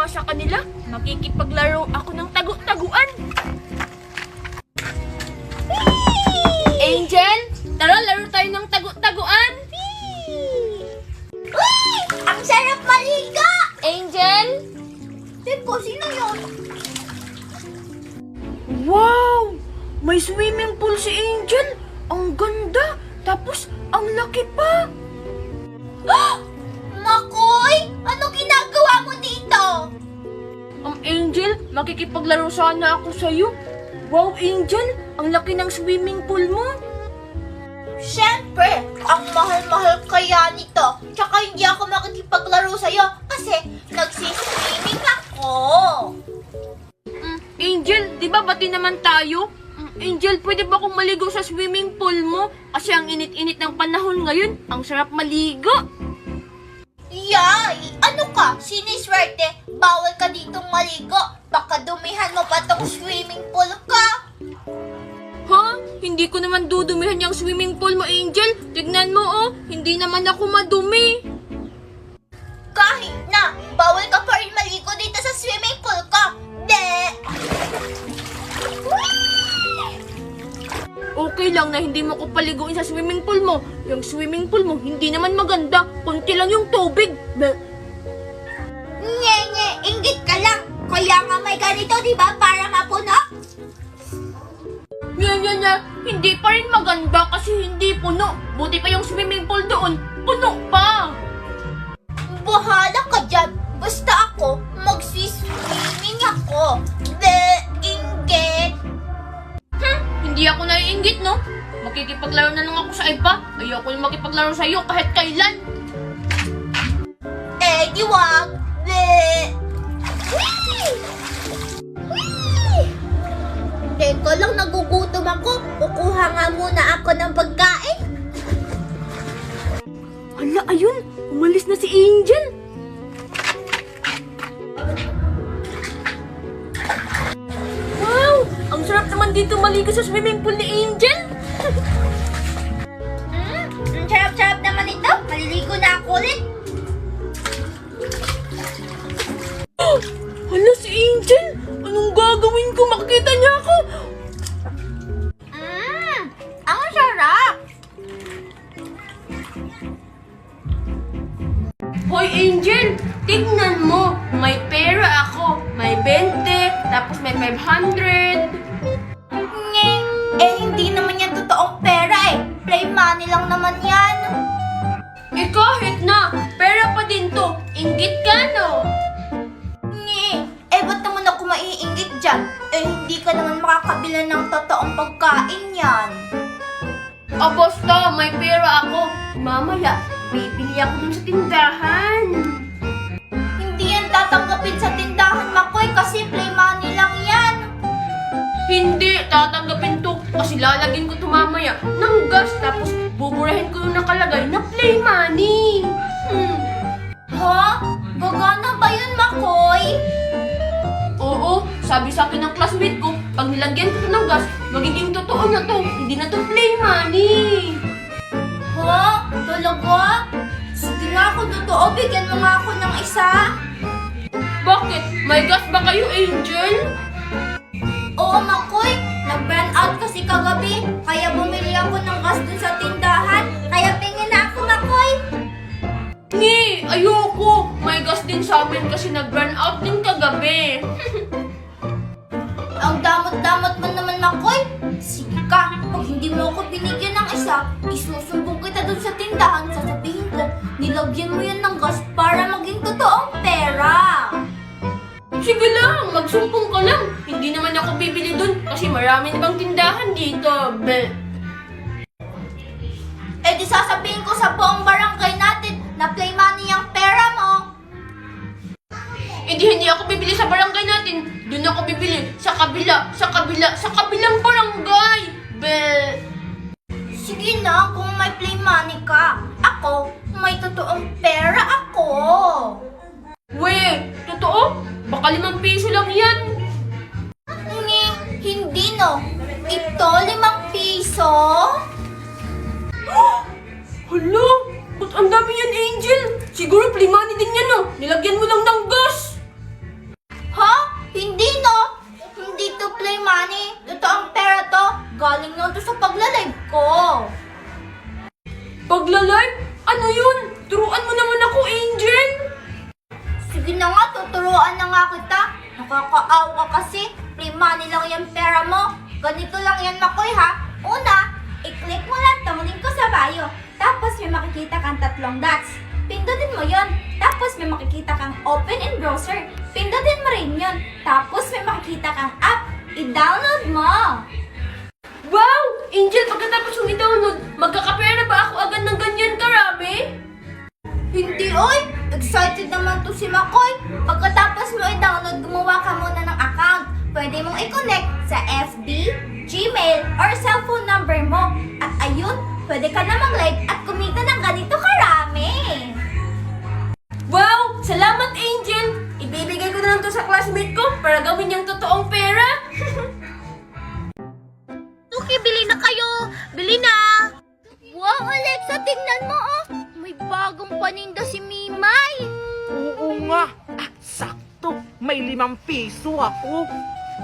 nga sa kanila, makikipaglaro ako ng tagu-taguan. Angel, tara laro tayo ng tagu-taguan. Uy! Ang sarap maligo! Angel? Teko, sino yun? Wow! May swimming pool si Angel. Ang ganda. Tapos, ang laki pa. Makoy! Ano ginagawa mo dito? Angel, makikipaglaro sana ako sa'yo. Wow, Angel! Ang laki ng swimming pool mo. Siyempre, ang mahal-mahal kaya nito. Tsaka hindi ako makikipaglaro sa'yo kasi nagsiswimming ako. Angel, di ba bati naman tayo? Angel, pwede ba akong maligo sa swimming pool mo? Kasi ang init-init ng panahon ngayon, ang sarap maligo. Yay! Ano ka? Siniswerte? Bawal ka ditong maligo. Baka dumihan mo pa tong swimming pool ka. Ha? Hindi ko naman dudumihan yung swimming pool mo, Angel. Tignan mo, oh. Hindi naman ako madumi. Kahit na, bawal ka pa rin maligo dito sa swimming pool ko. De! Okay lang na hindi mo ko paliguin sa swimming pool mo. Yung swimming pool mo, hindi naman maganda. Kunti lang yung tubig. Nye, inggit ka lang. Kaya nga may ganito, di ba? Para mapuno. Nya. Hindi pa rin maganda kasi hindi puno. Buti pa yung swimming pool doon. Puno pa. Bahala ka dyan. Basta ako, magsiswimming ako. De, inggit. Hindi ako naiinggit, no? Makikipaglaro na lang ako sa iba. Ayoko yung makipaglaro sa iyo kahit kailan. Eh, di wag. De. Whee! Whee! Teka lang, nagugutom ako. Kukuha nga muna ako ng pagkain. Hala, ayun. Umalis na si Angel. Wow! Ang sarap naman dito maligo sa swimming pool ni Angel. Ang sarap-sarap naman ito. Maliligo na ako ulit. Hala, si Angel. Anong gagawin ko? Makikita niya ako. Ang sarap. Hoy, Angel. Tignan mo. May pera ako. May 20. Tapos may 500. Nye, hindi naman yan totoong pera eh. Play money lang naman yan. Kahit na. Pera pa din to. Inggit ka, no? Nye, ba't naman ako maiinggit dyan? Hindi ka naman makakabila ng totoong pagkain yan. Basta, may pera ako. Mamaya, bibili ako dun sa tindahan. Hindi yan tatanggapin sa tindahan, Makoy, kasi play money lang yan. Hindi, tatanggapin to. Kasi lalagyan ko to mamaya ng gas. Tapos, buburahin ko yung nakalagay na play money. Ha? Gagana ba yun, Makoy? Oo, sabi sa akin ng classmate ko, pag nilagyan ko to ng gas, magiging totoo na to. Hindi na to play money. Ha? Talaga? Sige nga kung totoo, bigyan mo nga ako ng isa. Bakit? May gas ba kayo, Angel? Oo, Makoy. Nag-burn out kasi kagabi. Kaya bumili ako ng gas dun sa tindahan. Kaya pingin na ako, Makoy. Ni, ayoko. May gas din sa amin kasi nag-burn out din kagabi. Ang damot-damot mo naman, Makoy. Sige ka, pag hindi mo ako binigyan ng isa, isusumbong kita dun sa tindahan. Sasabihin ko, nilagyan mo yan ng gas para maging totoong pera. Sige lang, magsumpong ka lang. Hindi naman ako bibili dun kasi marami na bang tindahan dito. Di sasabihin ko sa buong barangay natin na play money ang pera mo. Hindi ako bibili sa barangay natin. Doon ako bibili sa kabilang barangay. Sige na, kung may play money ka. Ako, may totoong pera ako. We, totoo? Baka 5 piso lang yan. Hindi no. Ito, 5 piso? Hala, ba't ang dami yan, Angel? Siguro play money din yan, no? Nilagyan mo lang ng gas. Galing lang to sa pagla-live ko. Pagla-live? Ano yun? Turuan mo naman ako, Angel! Sige na nga, tuturuan na nga kita. Nakakaawa ka kasi. Free money lang yung pera mo. Ganito lang yan, Makoy, ha? Una, i-click mo lang tong link ko sa bio. Tapos may makikita kang 3 dots. Pindutin mo yon. Tapos may makikita kang open in browser. Pindutin mo rin yon. Tapos may makikita kang app. I-download mo. Wow! Angel, pagkatapos kong i-download, magkakapera ba ako agad ng ganyan karami? Hindi, oy! Excited naman to si Makoy. Pagkatapos mo i-download, gumawa ka muna ng account. Pwede mong i-connect sa FB, Gmail, or cellphone number mo. At ayun, pwede ka na mag-live at kumita ng ganito karami. Wow! Salamat, Angel! Ibibigay ko na lang to sa classmate ko para gawin niyang totoong pera. Okay, bili na kayo. Bili na. Wow, Alexa, tingnan mo, oh. May bagong paninda si Mimay. Oo nga. Sakto. May 5 piso ako.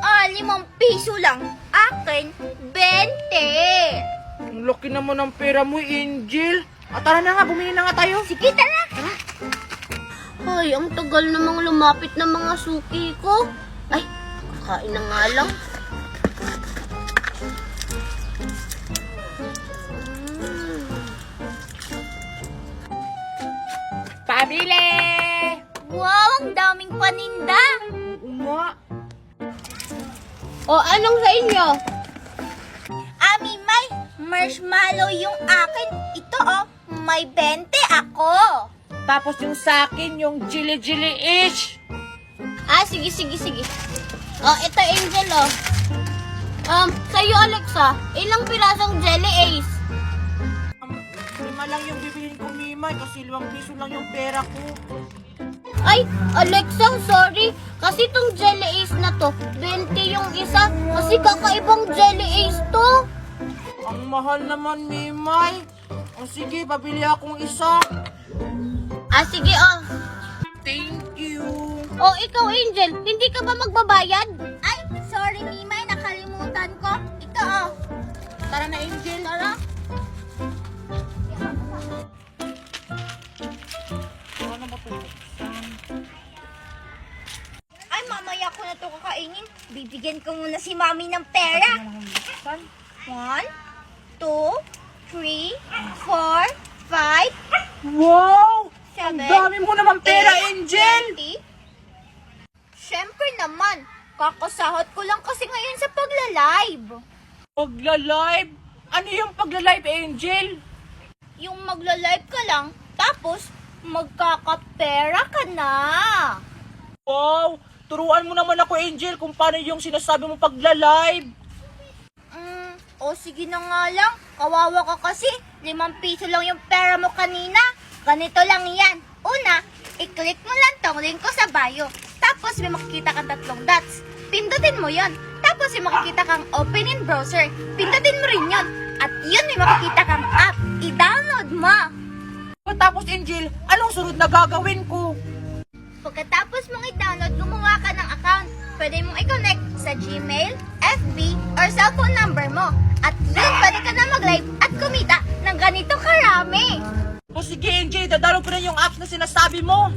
5 piso lang. Akin, 20. Ang laki naman ng pera mo, Angel. Tara na nga, bumili na nga tayo. Sige, tara. Ay, ang tagal namang lumapit ng mga suki ko. Ay, kakain na nga lang. Pabili! Wow, ang daming paninda. Oo nga. O, anong sa inyo? Mimay, marshmallow yung akin. Ito, oh, may 20 ako. Tapos yung sa akin, yung jili-jili-ish. Sige. Oh, ito, Angel, oh. Sa'yo, Alexa, ilang pirasong Jelly Ace? 5 lang yung bibilin ko, Mimay, kasi 5 piso lang yung pera ko. Ay, Alexa, sorry. Kasi tong Jelly Ace na to, 20 yung isa. Kasi kakaibang Jelly Ace to. Ang mahal naman, Mimay. O sige, pabili akong isa. Sige, oh. Thank you. Oh, ikaw, Angel, hindi ka ba magbabayad? Ay, sorry, Mimay, nakalimutan ko. Ito, oh. Tara na, Angel. Tara. Ano ba ito? Ay, mamaya ko na to kakainin. Bibigyan ko muna si Mami ng pera. 1, 2, 3, 4, 5, Wow! 7, Ang dami mo naman pera, Angel! 20. Siyempre naman, kakasahod ko lang kasi ngayon sa pagla-live. Pagla-live? Ano yung pagla-live, Angel? Yung magla-live ka lang, tapos magkakapera ka na. Wow! Turuan mo naman ako, Angel, kung paano yung sinasabi mo pagla-live. O sige na nga lang, kawawa ka kasi, 5 piso lang yung pera mo kanina. Ganito lang yan. Una, i-click mo lang tong link ko sa bio. Tapos may makikita kang 3 dots. Pindutin mo yon. Tapos may makikita kang open in browser. Pindutin mo rin yon. At yun may makikita kang app. I-download mo. Tapos, Angel, anong sunod na gagawin ko? Pagkatapos mong i-download, gumawa ka ng account. Pwede mong i-connect sa Gmail, FB, or cellphone number mo. At yun, pwede ka na mag-live at kumita ng ganito karami. O sige, Angel, dadalo ko na yung apps na sinasabi mo.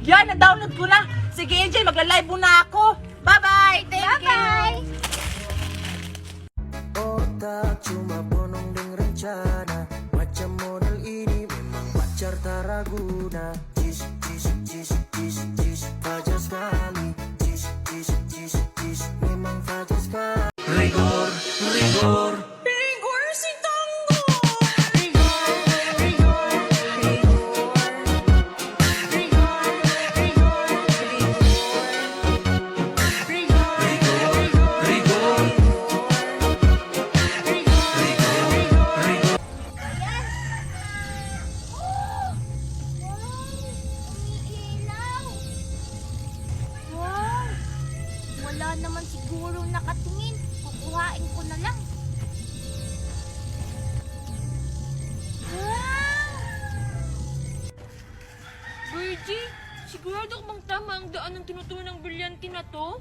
Yan, na-download ko na. Sige, Angel, magla-live muna ako. Bye-bye! Bye-bye! Otak cuma bonong dan rencana. Macam model ini memang pacar tak raguna. Jis, jis, jis, jis, jis, fajar sekali. Jis, jis, jis, jis, memang fajar sekali. Rigor, rigor. Rigor si Tango! Umiilaw. Wow! Wala naman siguro nakatingin. Kukuhain ko na lang. Wow! Virgie, sigurado ka bang tama ang daan ng tinuturo ng brilyante na to?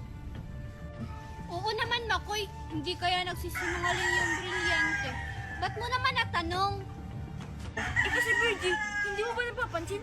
Oo naman, Makoy. Hindi kaya nagsisinungaling yung brilyante. Ba't mo naman natanong? Eh kasi Virgie, hindi mo ba napapansin?